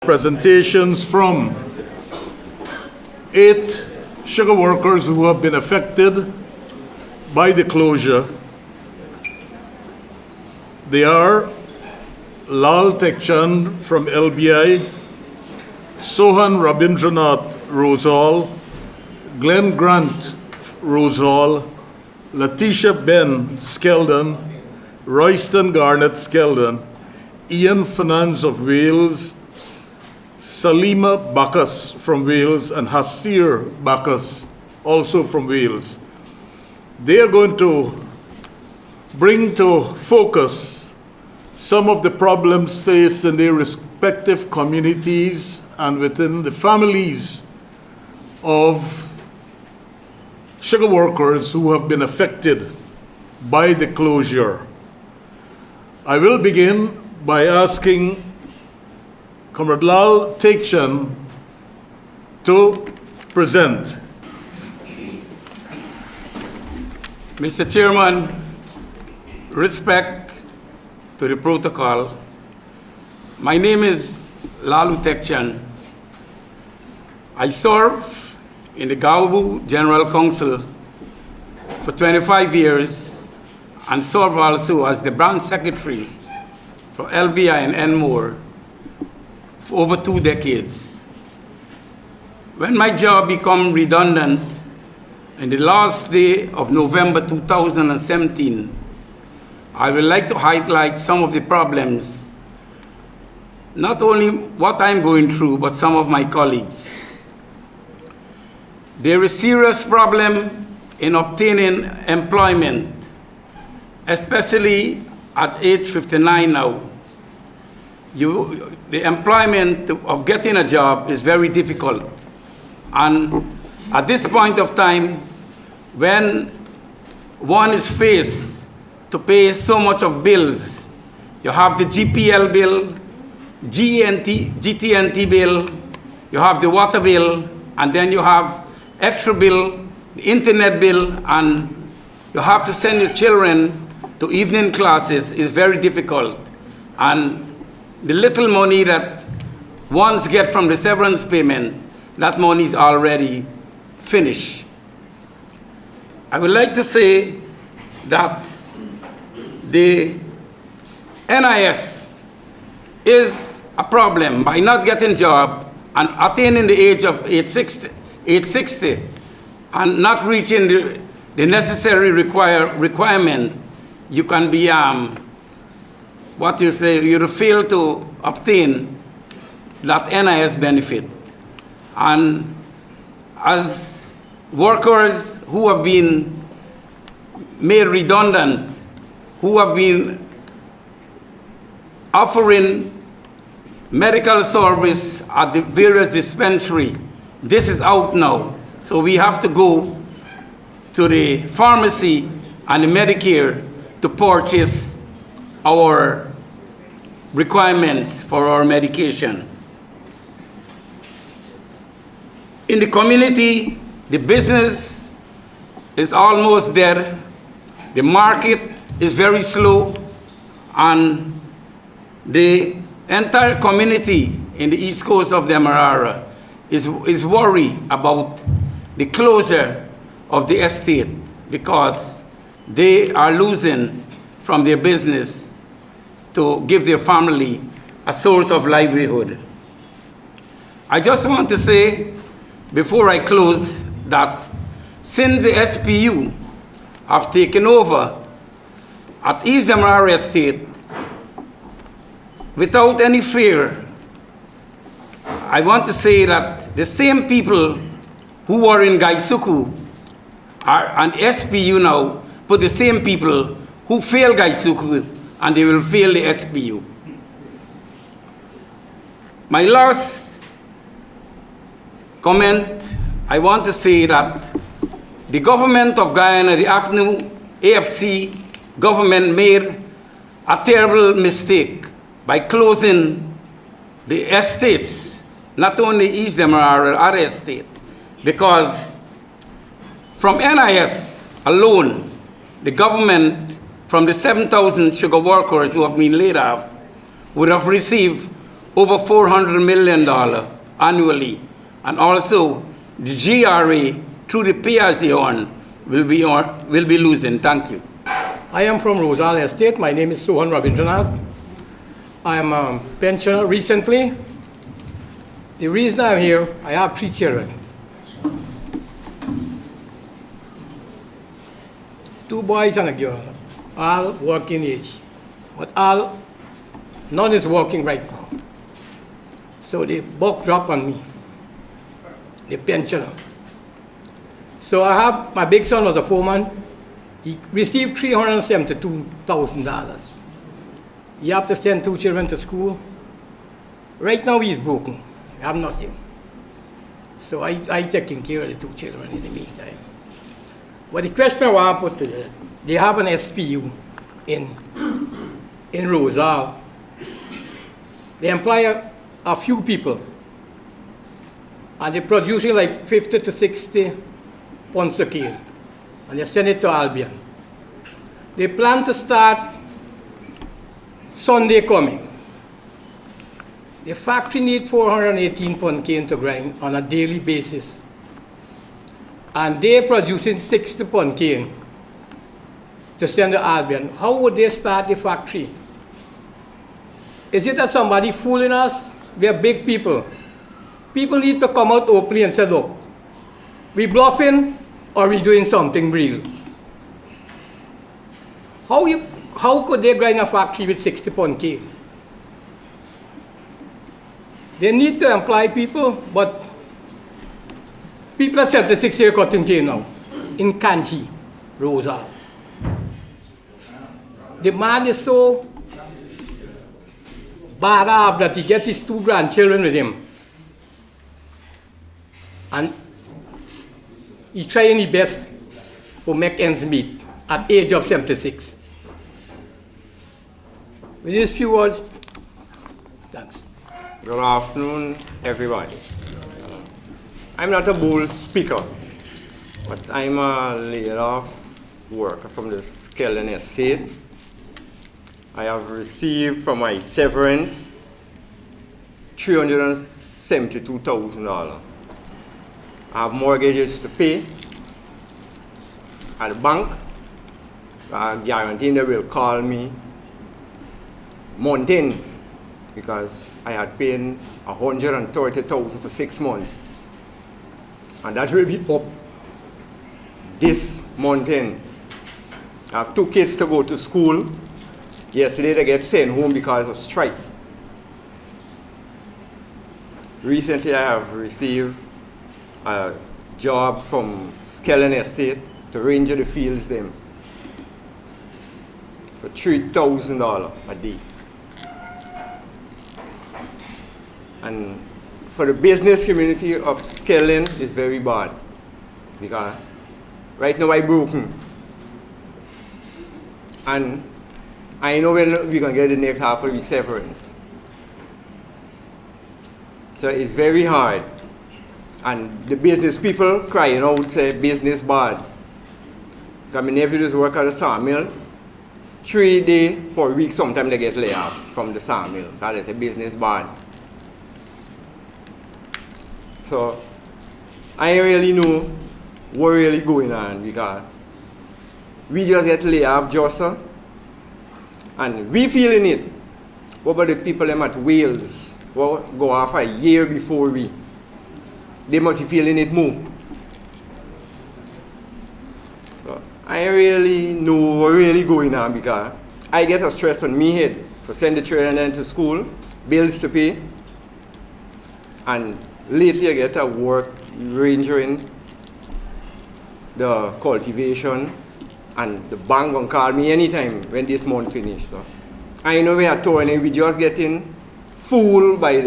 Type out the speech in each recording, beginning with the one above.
presentations from 8 sugar workers who have been affected by the closure. They are Lal Tekchand from LBI, Sohan Rabindranath Rosal, Glenn Grant Rosal, Letitia Ben Skeldon, Royston Garnett Skeldon, Ian Fernandes of Wales, Salima Bacchus from Wales, and Hasir Bacchus, also from Wales. They are going to bring to focus some of the problems faced in their respective communities and within the families of sugar workers who have been affected by the closure. I will begin by asking Comrade Lal Tekchand to present. Mr. Chairman, respect to the protocol. My name is Lalu Tekchand. I serve in the Galbu General Council for 25 years and serve also as the branch secretary for LBI and Enmore for over 2 decades. When my job became redundant in the last day of November 2017, I would like to highlight some of the problems, not only what I'm going through, but some of my colleagues. There is serious problem in obtaining employment, especially at age 59 now. The employment of getting a job is very difficult. And at this point of time, when one is faced to pay so much of bills, you have the GPL bill, GTNT bill, you have the water bill, and then you have extra bill, the internet bill, and you have to send your children to evening classes is very difficult. And the little money that ones get from the severance payment, that money is already finished. I would like to say that the NIS is a problem by not getting job and attaining the age of age 60 and not reaching the necessary requirement. You can be you fail to obtain that NIS benefit. And as workers who have been made redundant, who have been offering medical service at the various dispensary, this is out now. So we have to go to the pharmacy and the Medicare to purchase our requirements for our medication. In the community, the business is almost dead. The market is very slow, and the entire community in the east coast of Demerara is worried about the closure of the estate because they are losing from their business to give their family a source of livelihood. I just want to say, before I close, that since the SPU have taken over at East Demerara Estate, without any fear, I want to say that the same people who were in Gaisuku are on SPU now, but the same people who fail Gaisuku, and they will fail the SPU. My last comment, I want to say that the government of Guyana, the APNU, AFC government made a terrible mistake by closing the estates, not only East Demerara, other estate, because from NIS alone, the government, from the 7,000 sugar workers who have been laid off, would have received over $400 million annually. And also, the GRA, through the PRC will be losing. Thank you. I am from Rosal Estate. My name is Sohan Rabindranath. I am a pensioner recently. The reason I'm here, I have 3 children. 2 boys and a girl, all working age. But none is working right now. So the buck dropped on me, the pensioner. So my big son was a foreman. He received $372,000. He have to send 2 children to school. Right now he's broken. I have nothing. So I taking care of the 2 children in the meantime. But the question I want to put to you, they have an SPU in Rosal. They employ a few people. And they're producing like 50 to 60 tons of cane. And they send it to Albion. They plan to start Sunday coming. The factory needs 418 ton cane to grind on a daily basis. And they're producing 60 ton cane to send to Albion. How would they start the factory? Is it that somebody fooling us? We are big people. People need to come out openly and say, look, we bluffing or we doing something real? How could they grind a factory with 60 ton cane? They need to employ people, but people are 76 here cutting cane now in Kanchi, Rosal. The man is so bad up that he gets his 2 grandchildren with him. And he's trying his best to make ends meet at the age of 76. With these few words, thanks. Good afternoon, everybody. I'm not a bold speaker, but I'm a laid-off worker from the Skellen Estate. I have received from my severance $372,000. I have mortgages to pay at the bank. I guarantee they will call me month in because I had paid $130,000 for 6 months. And that will be up this month in. I have 2 kids to go to school. Yesterday they get sent home because of strike. Recently I have received a job from Skellen Estate to ranger the fields them for $3,000 a day. And for the business community of Skellen, it's very bad because right now I'm broken. And I know when we're going to get the next half of the severance. So it's very hard. And the business people crying out, say business bad. Because my nephew just work at the sawmill. 3 days per week, sometimes they get laid off from the sawmill. That is a business bad. So I really know what really going on because we just get laid off just so. And we feeling it. What about the people them at Wales? Well, go off a year before we. They must be feeling it more. So I really know what really going on because I get a stress on me head for send the children to school, bills to pay. And lately I get a work rangering the cultivation. And the bank gonna call me anytime when this month finish. So I know we are torn, we just getting fooled by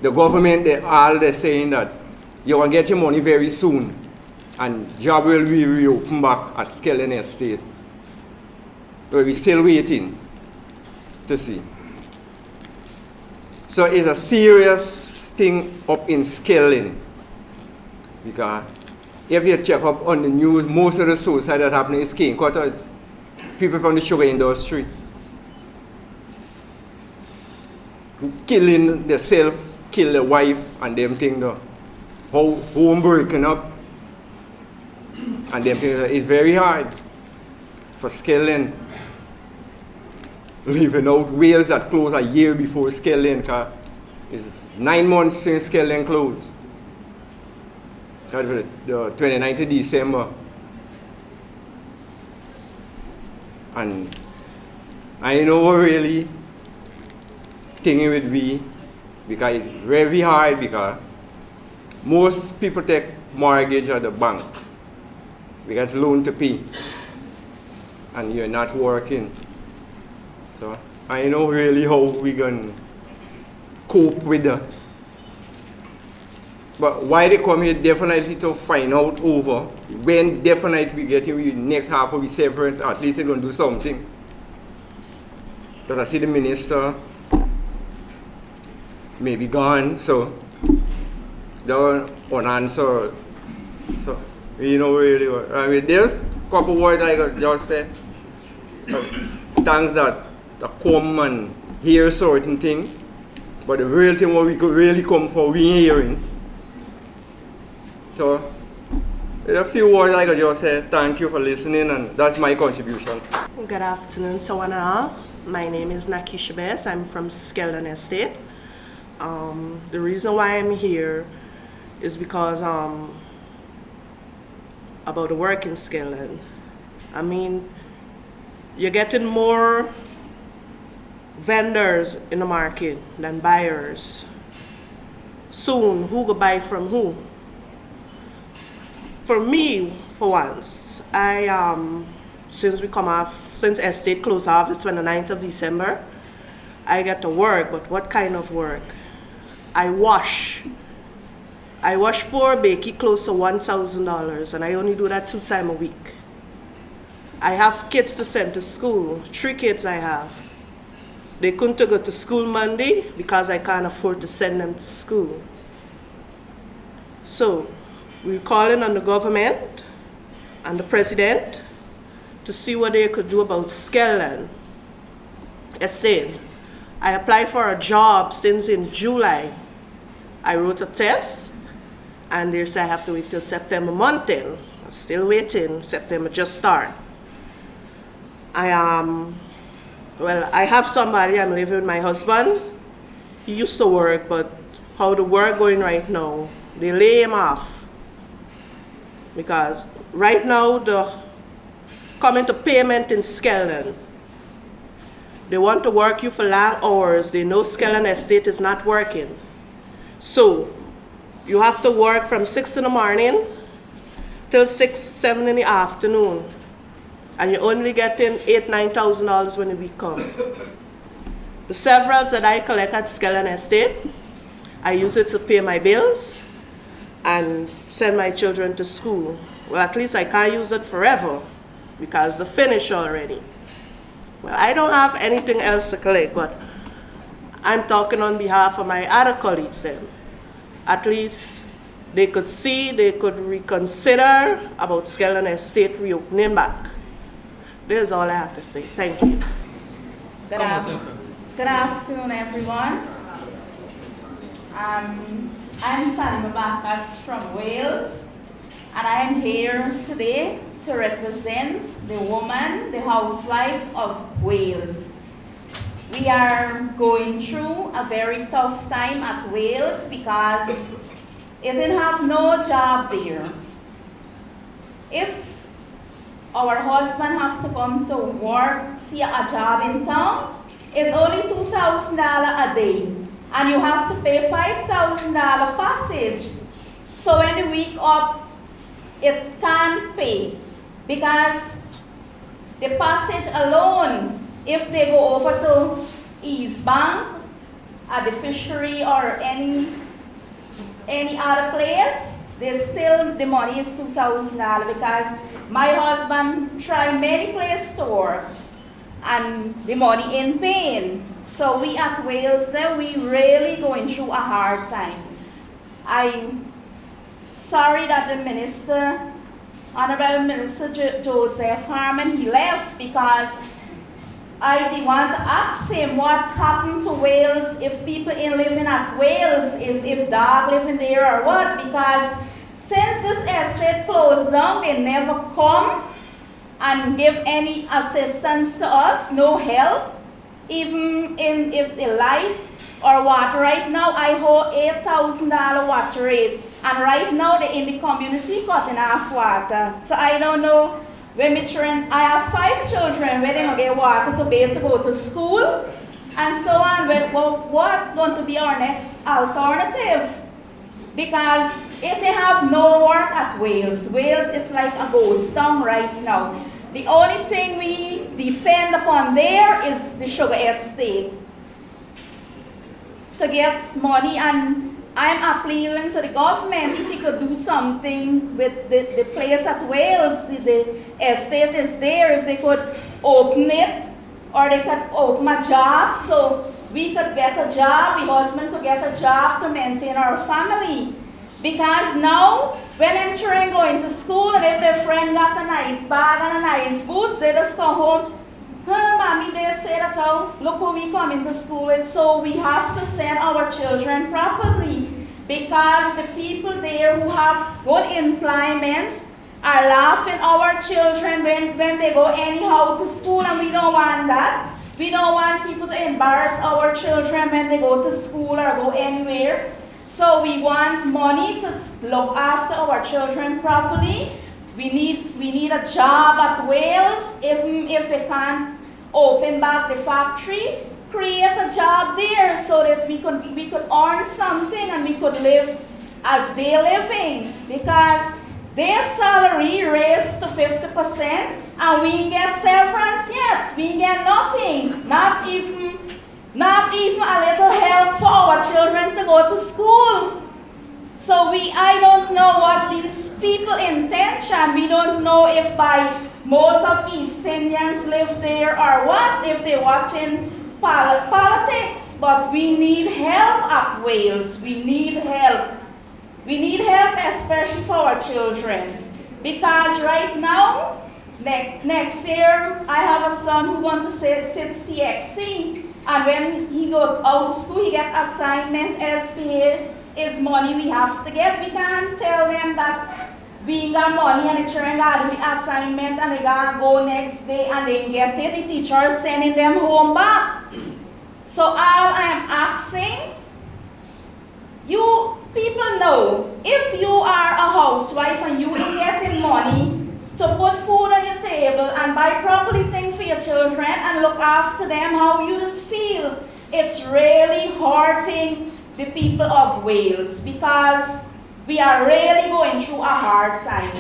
the government. They're saying that you're gonna get your money very soon, and job will be reopened back at Skellen Estate. But we're still waiting to see. So it's a serious thing up in Skellen because if you check up on the news, most of the suicide that happen is cane cutters, people from the sugar industry. killing themselves, kill the wife and them thing though. How home breaking up and them things. It's very hard for Skelton leaving out Wales that closed a year before Skelton, because it's 9 months since Skelton closed. That was the 29th of December. And I know really thinking with me, because it's very hard, because most people take mortgage at the bank. We got loan to pay, and you're not working. So I know really how we gonna cope with that. But why they come here definitely to find out over when definitely we get in the next half of the severance, at least they're gonna do something. Because I see the minister may be gone, so they don't answer. So you know really what I mean. There's a couple words I got just said. Thanks that the come and hear certain things, but the real thing what we could really come for we hearing. So there's a few words I could just say. Thank you for listening, and that's my contribution. Good afternoon, so one and all. My name is Nakisha Bess. I'm from Skelton Estate. The reason why I'm here is because about the work in Skelton. I mean, you're getting more vendors in the market than buyers. Soon, who will buy from who? For me, for once, since estate closed off the 29th of December, I get to work, but what kind of work? I wash 4 bakey close to $1,000, and I only do that 2 times a week. I have kids to send to school, 3 kids I have. They couldn't go to school Monday because I can't afford to send them to school. So we're calling on the government and the president to see what they could do about Skelton Estate. I applied for a job since in July. I wrote a test, and they said I have to wait till September month end. I'm still waiting. September just start. I have somebody. I'm living with my husband. He used to work, but how the work going right now, they lay him off. Because right now, the coming to payment in Skelton, they want to work you for long hours. They know Skelton Estate is not working. So you have to work from 6 in the morning till 6, 7 in the afternoon. And you're only getting $8,000, $9,000 when the week comes. The severals that I collect at Skelton Estate, I use it to pay my bills and send my children to school. Well, at least I can't use it forever because they're finished already. Well, I don't have anything else to collect, but I'm talking on behalf of my other colleagues then. At least they could see, they could reconsider about Skelton Estate reopening back. This is all I have to say. Thank you. Good afternoon, everyone. I'm Salima Bakas from Wales, and I am here today to represent the woman, the housewife of Wales. We are going through a very tough time at Wales because it didn't have no job there. If our husband have to come to work, see a job in town, it's only $2,000 a day, and you have to pay $5,000 passage. So when the week up, it can't pay because the passage alone, if they go over to East Bank, at the fishery or any other place, the money is $2,000 because my husband tried many places to work and the money in pain. So we at Wales there, we really going through a hard time. I'm sorry that the minister, Honorable Minister Joseph Harmon, he left because I did want to ask him what happened to Wales, if people in living at Wales, if dog living there or what, because since this estate closed down, they never come and give any assistance to us, no help, even if the light or water. Right now, I hold $8,000 water rate, and right now they in the community cutting off water. So I don't know when my children, I have 5 children, where they gonna get water to be able to go to school, and so on. Well, what going to be our next alternative? Because if they have no work at Wales is like a ghost town right now. The only thing we depend upon there is the sugar estate to get money, and I'm appealing to the government if you could do something with the place at Wales. The estate is there, if they could open it, or they could open a job so we could get a job, the husband could get a job to maintain our family. Because now, when I'm children going to school, and if their friend got a nice bag and a nice boots, they just come home, mommy, they say that, oh, look who we come into school with. So we have to send our children properly, because the people there who have good employments are laughing our children when they go anyhow to school, and we don't want that. We don't want people to embarrass our children when they go to school or go anywhere. So we want money to look after our children properly. We need a job at Wales. If they can't open back the factory, create a job there so that we could earn something and we could live as they're living. Because their salary raised to 50% and we ain't get severance yet. We ain't get nothing. Not even a little help for our children to go to school. So I don't know what these people intention. We don't know if by most of East Indians live there or what, if they're watching politics. But we need help at Wales. We need help. We need help especially for our children. Because right now, next year, I have a son who wants to sit CXC. And when he goes out to school, he gets assignment, SPA, is money we have to get. We can't tell them that we got money and the children got the assignment and they got to go next day and they get it. The teacher is sending them home back. So all I am asking, you people know, if you are a housewife and you ain't getting money to put food on your table and buy properly things for your children and look after them, how you just feel. It's really hurting the people of Wales, because we are really going through a hard time.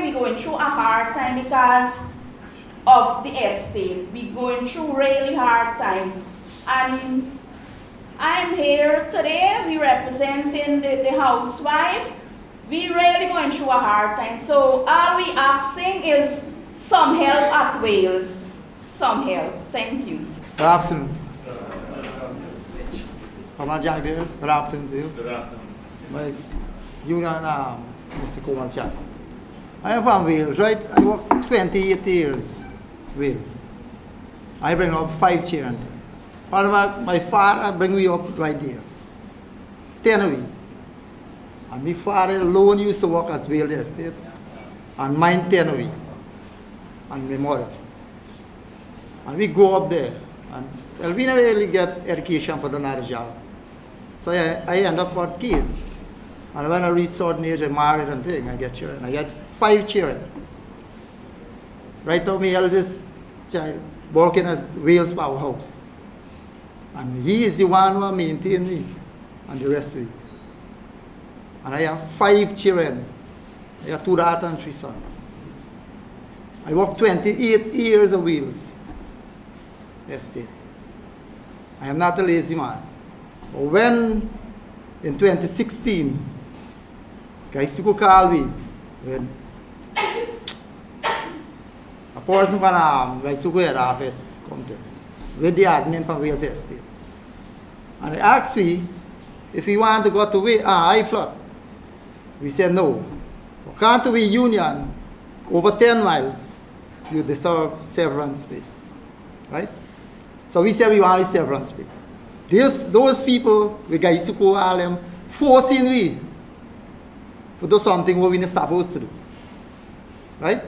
We're going through a hard time because of the estate. We're going through really hard time. And I'm here today, we representing the housewife. We're really going through a hard time. So all we asking is some help at Wales. Some help. Thank you. Good afternoon. Commander Jack there. Good afternoon to you. Good afternoon. My union, Mr. Komal Chan. I am from Wales, right? I worked 28 years Wales. I bring up 5 children. My father bring me up right there. 10 of me. And my father alone used to work at Wales Estate. And mine 10 of me. And my mother. And we go up there. And we never really get education for another job. So I end up at kid. And when I reach certain age, I married and thing, I get children. I get 5 children. Right now, my eldest child working as Wales Powerhouse. And he is the one who maintains me and the rest of it. And I have 5 children. I have 2 daughters and 3 sons. I worked 28 years at Wales Estate. I am not a lazy man. But when, in 2016, guys could call me, when a person from like to head office come to, with the admin from Wales Estate. And they asked me if we want to go to High Flood. We said no. We can't to Union over 10 miles, you deserve severance pay. right? So we say we want a severance pay. Those people, we guys who call all them, forcing we to do something what we're not supposed to do, right?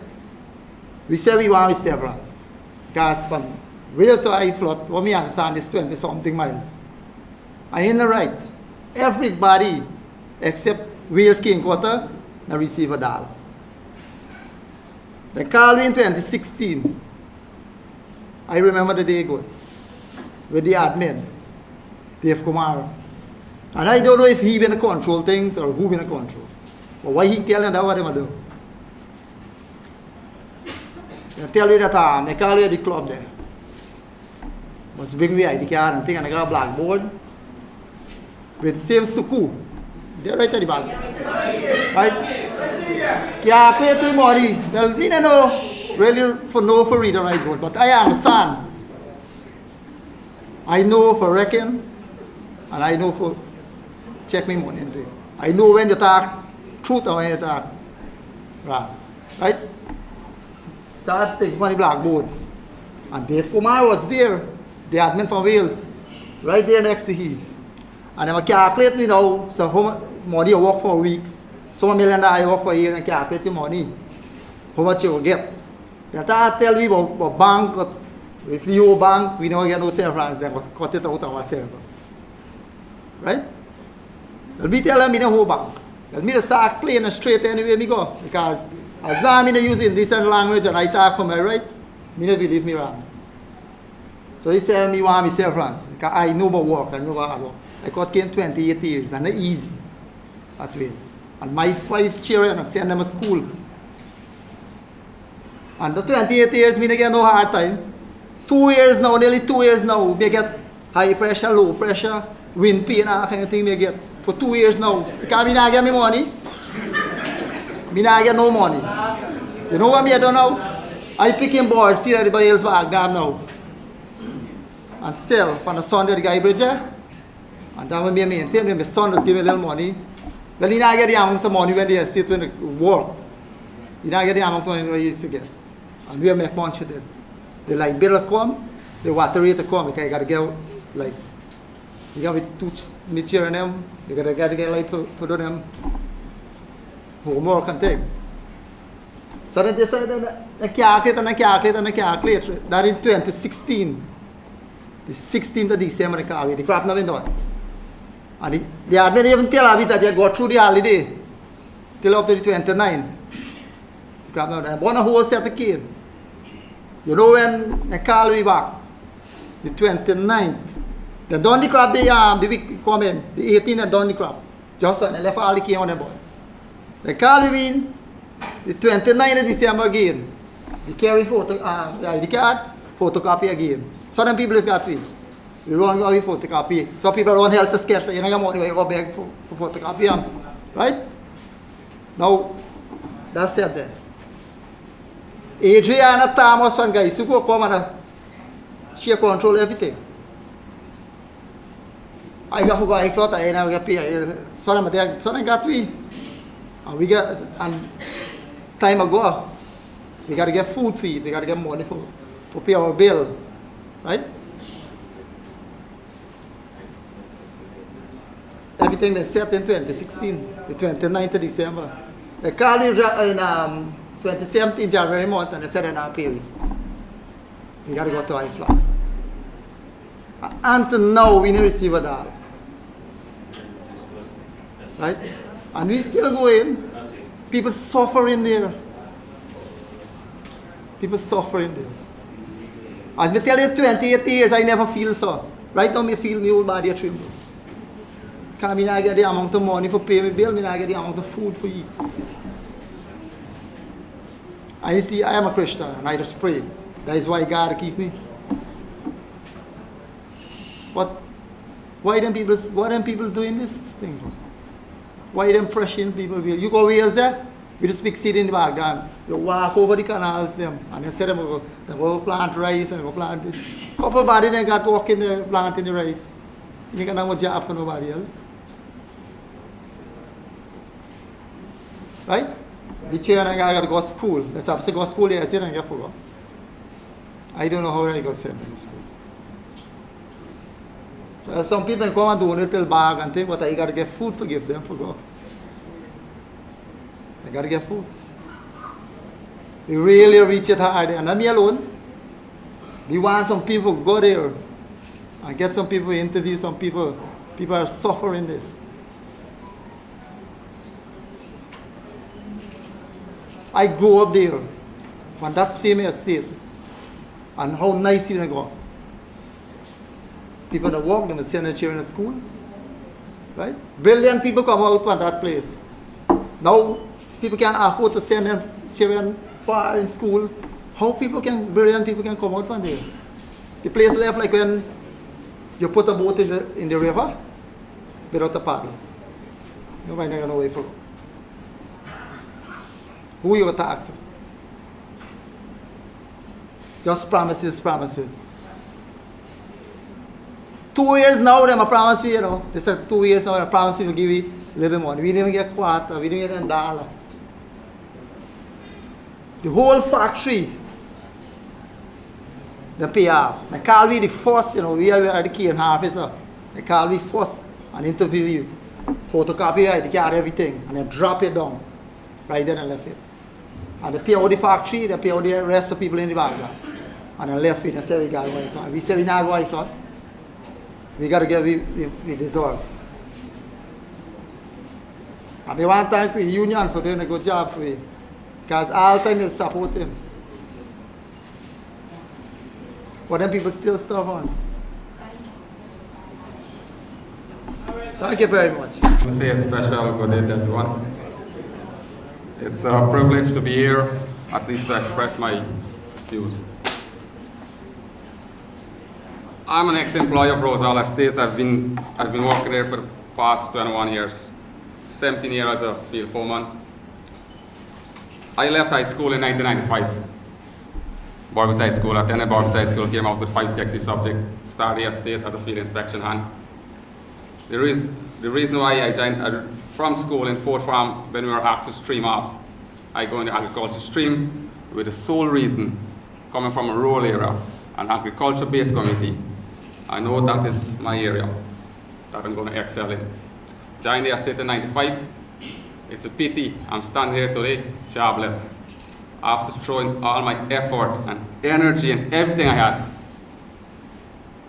We say we want a severance. Because from Wales to High Flood, what we understand is 20-something miles. And in the right, everybody except Wales King Quarter, now receive $1. They called me in 2016. I remember the day good with the admin, Dave Kumar. And I don't know if he been to control things or who been to control. But why he telling that what they do? They tell you that they call you at the club there. Must bring me ID card and thing, and I got a blackboard with the same suku. They're right at the back. Right? Yeah, play to money. Well, we don't know really for reading right good, but I understand. I know for reckon, and I know for check me money and thing. I know when you talk truth and when you talk right. Right? Start thing on the blackboard. And Dave Kumar was there, the admin from Wales, right there next to him. And they calculate me now, so how much money you work for weeks, so $1 million you work for a year and calculate your money, how much you will get. They tell me about bank, if you owe bank, we don't get no severance, then we'll cut it out of our server. Right? Let me tell them in the whole bank. Let me start playing straight anywhere we go, because as long as I'm using decent language and I talk for my right, me never believe me wrong. So he said me want me severance, because I know about work, I know about hard work. I got came 28 years, and not easy at Wales. And my 5 children, I send them to school. And the 28 years, me get no hard time. 2 years now, nearly 2 years now, me get high pressure, low pressure, wind pain, that kind of thing me get. For 2 years now. Because me not get me money. Me not get no money. You know what me I do now? I pick him board, see everybody else back down now. And still, from the Sunday, the guy bridge there. And then when me maintain, when my son just give me a little money, well, he not get the amount of money when they sit when they work. He not get the amount of money he used to get. And we make bunch of that. The light bill come, the water rate come, because you got to get, like, you got to touch me cheering them, you got to get light for them, homework and thing. So then they said, they calculate and they calculate and they calculate. That in 2016, the 16th of December, they call me, the crap never done. And the admin even tell me that they got through the holiday till up to the 29th. The crap never done. One whole set of kids. You know when they call me back, the 29th, they done the crap the week come in, the 18th they done the crap. Just when they left all the kids on the board. They call me in, the 29th of December again. They carry photo, the ID card, photocopy again. So them people is got to. We run go with photocopy. So people run health sketch, you know, you money go back for photocopy them. Right? Now, that's it there. Adriana Thomas and guys who go come and she control everything. I got forgot, I thought I never got pay. So them got we. And we got, and time ago, we got to get food feed, we got to get money for pay our bill. Right? Everything they set in 2016, the 29th of December. They called in 2017, January month, and they said they're not paying. We got to go to high flat. Until now, we didn't receive $1. Right? And we still going. People suffering there. People suffering there. As me tell you, 28 years, I never feel so. Right now, me feel my whole body a tremble. Because I not get the amount of money for pay my bill, I not get the amount of food for eat. And you see, I am a Christian, and I just pray. That is why God keep me. But why them people doing this thing? Why them pressuring people? You go Wales there, we just speak seed in the background. You walk over the canals them, and they say them go plant rice and go plant this. Couple body they got working the planting the rice. You can have a job for nobody else. Right? The children got to go to school. They're supposed to go to school, yes, and get forgot. I don't know how I got sent to school. So some people come and do a little bag and think, but I gotta get food for give them for God. I gotta get food. We really reach it hard, and not me alone. We want some people to go there and get some people to interview some people. People are suffering there. I grew up there on that same estate, and how nice you go. People that walk, them and send their children to school, right? Brilliant people come out from that place. Now people can't afford to send their children far in school. How brilliant people can come out from there? The place left like when you put a boat in the river without a paddle. Nobody not gonna wait for who you attacked. Just promises. 2 years now, them a promise you, They said 2 years now, I promise you to give you a little bit money. We didn't even get quarter, we didn't get $1. The whole factory, they pay off. They call me the first, we are the key and harvest. They call me first and interview you. Photocopy your ID card, everything, and then drop it down. Right then and left it. And they pay out the factory, they pay out the rest of the people in the background. And then left it and said, we got to go. We said, we not go, son. We got to get, we deserve. And we want to thank the union for doing a good job for you. Because all the time you support him. But then people still stubborn. Thank you very much. I want to say a special good day to everyone. It's a privilege to be here, at least to express my views. I'm an ex-employee of Rosal Estate. I've been working there for the past 21 years, 17 years as a field foreman. I left high school in 1995. Barbados High School, attended Barbados High School, came out with 560 subjects, started the estate as a field inspection hand. The reason why I joined from school in Fort Farm, when we were asked to stream off, I go in the agriculture stream with the sole reason, coming from a rural area, an agriculture-based community. I know that is my area that I'm going to excel in. Joined the estate in 95. It's a pity I'm standing here today, jobless, after throwing all my effort and energy and everything I had,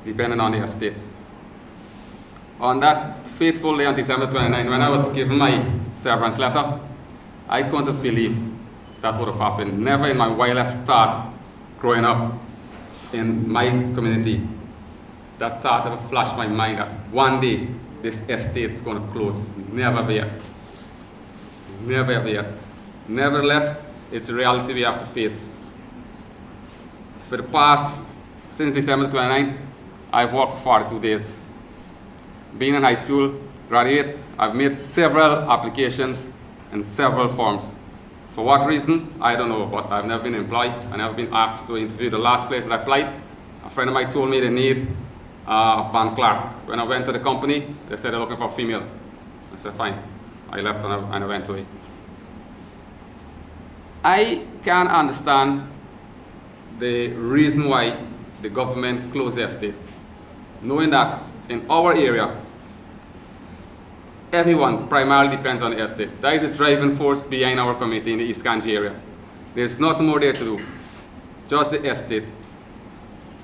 depending on the estate. On that fateful day on December 29, when I was given my severance letter, I couldn't have believed that would have happened. Never in my wildest thought growing up in my community, that thought ever flashed my mind that one day this estate is going to close. Never yet. Never ever yet. Nevertheless, it's a reality we have to face. For the past, since December 29, I've worked for 42 days. Being in high school, graduate, I've made several applications in several forms. For what reason? I don't know, but I've never been employed. I've never been asked to interview. The last place that I applied, a friend of mine told me they need a bank clerk. When I went to the company, they said they're looking for a female. I said, fine. I left and I went away. I can't understand the reason why the government closed the estate, knowing that in our area, everyone primarily depends on the estate. That is the driving force behind our community in the East Kanji area. There's nothing more there to do, just the estate.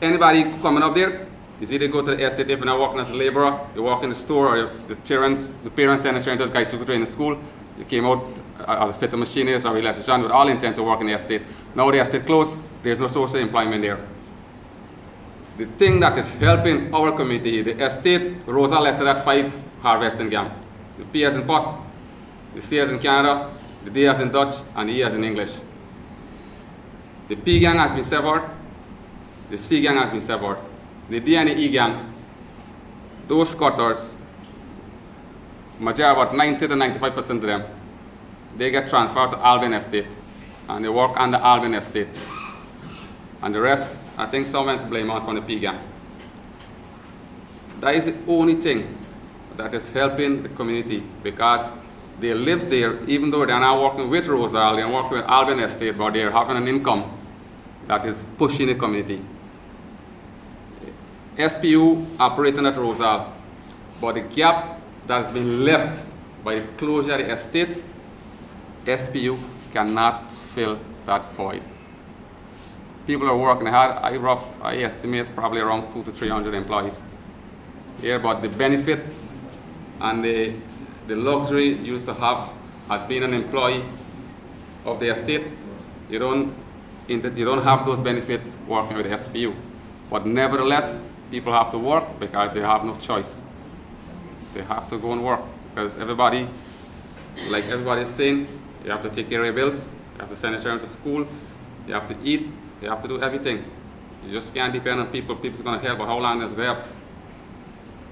Anybody coming up there, is either go to the estate if you're not working as a laborer, you work in the store, or the parents send the children to the Kaisuku training school, you came out as a fitter machinist or electrician with all intent to work in the estate. Now the estate closed, there's no source of employment there. The thing that is helping our community, the estate, Rosal Estate at 5 harvesting gang. The P as in pot, the C as in Canada, the D as in Dutch, and the E as in English. The P gang has been severed, the C gang has been severed. The D and the E gang, those squatters, majority about 90 to 95% of them, they get transferred to Albion Estate, and they work on the Albion Estate. And the rest, I think someone to blame on from the P gang. That is the only thing that is helping the community, because they live there, even though they're not working with Rosal, they're working with Albion Estate, but they're having an income that is pushing the community. SPU operating at Rosal, but the gap that has been left by the closure of the estate, SPU cannot fill that void. People are working hard. I estimate probably around 200 to 300 employees here, but the benefits and the luxury you used to have as being an employee of the estate, you don't have those benefits working with the SPU. But nevertheless, people have to work because they have no choice. They have to go and work because everybody, like everybody's saying, you have to take care of your bills, you have to send your children to school, you have to eat, you have to do everything. You just can't depend on people. People's going to help, but how long is they help?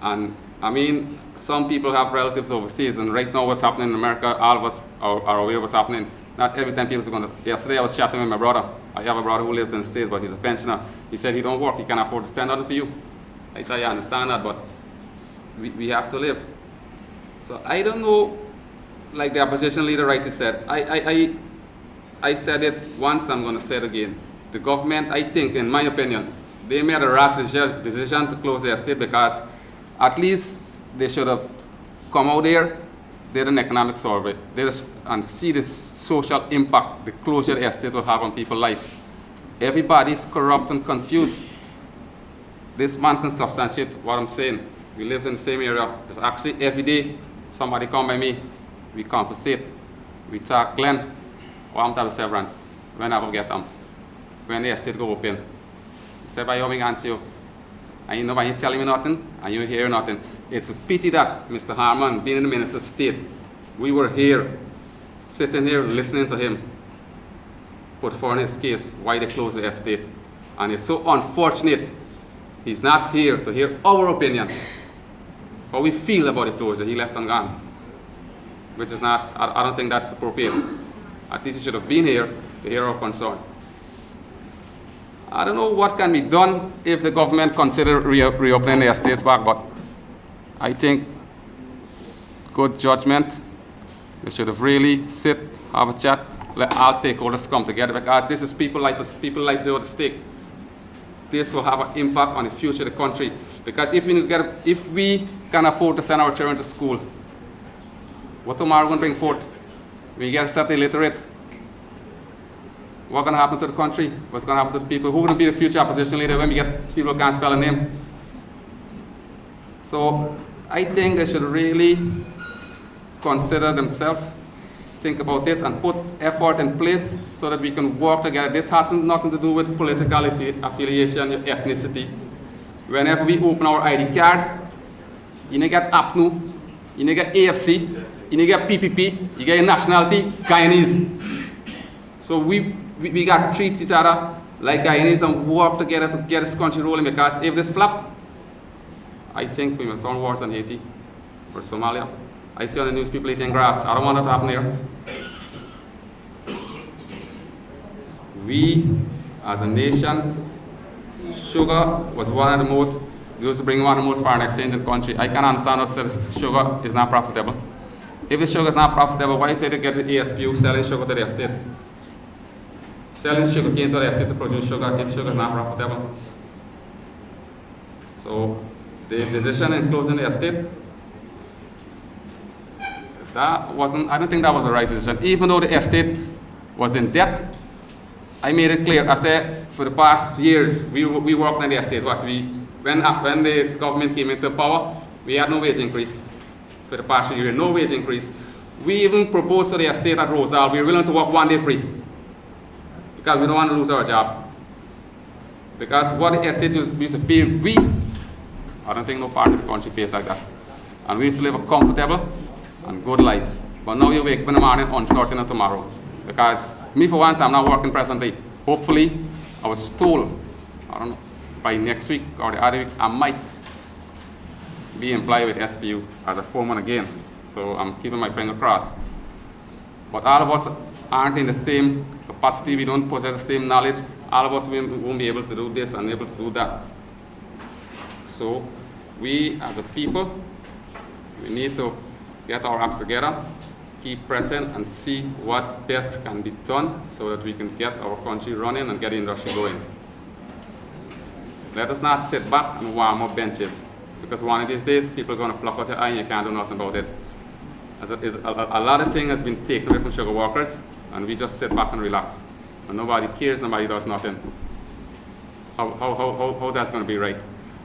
And I mean, some people have relatives overseas, and right now what's happening in America, all of us are aware of what's happening. Not every time people are going to. Yesterday I was chatting with my brother. I have a brother who lives in the States, but he's a pensioner. He said he don't work, he can't afford to send nothing for you. I said, I understand that, but we have to live. So I don't know, like the opposition leader rightly said, I said it once, I'm going to say it again. The government, I think, in my opinion, they made a rash decision to close the estate because at least they should have come out there, did an economic survey, and see the social impact the closure of the estate will have on people's life. Everybody's corrupt and confused. This man can substantiate what I'm saying. We live in the same area. It's actually every day somebody come by me, we conversate, we talk, Glenn, what to have a severance, when I will get them, when the estate go open. He said, by how we answer you? And you know, when you telling me nothing, and you hear nothing. It's a pity that Mr. Harman, being in the minister's state, we were here, sitting here, listening to him put forward his case, why they closed the estate. And it's so unfortunate he's not here to hear our opinion, how we feel about the closure. He left and gone, which is not, I don't think that's appropriate. At least he should have been here to hear our concern. I don't know what can be done if the government consider reopening the estates back, but I think good judgment. They should have really sit, have a chat, let all stakeholders come together because this is people's life is at stake. This will have an impact on the future of the country because if we can afford to send our children to school, what tomorrow going to bring forth? We get set illiterates. What's going to happen to the country? What's going to happen to the people? Who will be the future opposition leader when we get people who can't spell a name? So I think they should really consider themselves, think about it, and put effort in place so that we can work together. This has nothing to do with political affiliation, ethnicity. Whenever we open our ID card, you need to get APNU, you need to get AFC, you need to get PPP, you get your nationality, Guyanese. So we got to treat each other like Guyanese and work together to get this country rolling because if this flop, I think we will turn worse than Haiti or Somalia. I see on the news people eating grass. I don't want that to happen here. We, as a nation, sugar was one of the most, we used to bring one of the most foreign exchange in the country. I can understand if sugar is not profitable. If the sugar is not profitable, why say they get the ASPU selling sugar to the estate? Selling sugar cane to the estate to produce sugar if sugar is not profitable. So the decision in closing the estate, I don't think that was the right decision. Even though the estate was in debt, I made it clear. I said for the past years we worked on the estate. When the government came into power, we had no wage increase. For the past year, no wage increase. We even proposed to the estate at Rosal, we were willing to work 1 day free because we don't want to lose our job. Because what the estate used to pay, I don't think no part of the country pays like that. And we used to live a comfortable and good life. But now you wake up in the morning uncertain of tomorrow. Because me for once, I'm not working presently. Hopefully, I was told, I don't know, by next week or the other week, I might be employed with SPU as a foreman again. So I'm keeping my finger crossed. But all of us aren't in the same capacity. We don't possess the same knowledge. All of us won't be able to do this and able to do that. So we as a people, we need to get our acts together, keep pressing and see what best can be done so that we can get our country running and get the industry going. Let us not sit back and warm up benches, because one of these days people are going to pluck out your eye and you can't do nothing about it. As it is, a lot of things has been taken away from sugar workers, and we just sit back and relax. And nobody cares, nobody does nothing. How that's going to be right?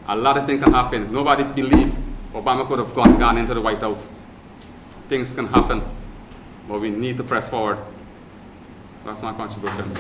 A lot of things can happen. Nobody believe Obama could have gone into the White House. Things can happen, but we need to press forward. That's my contribution.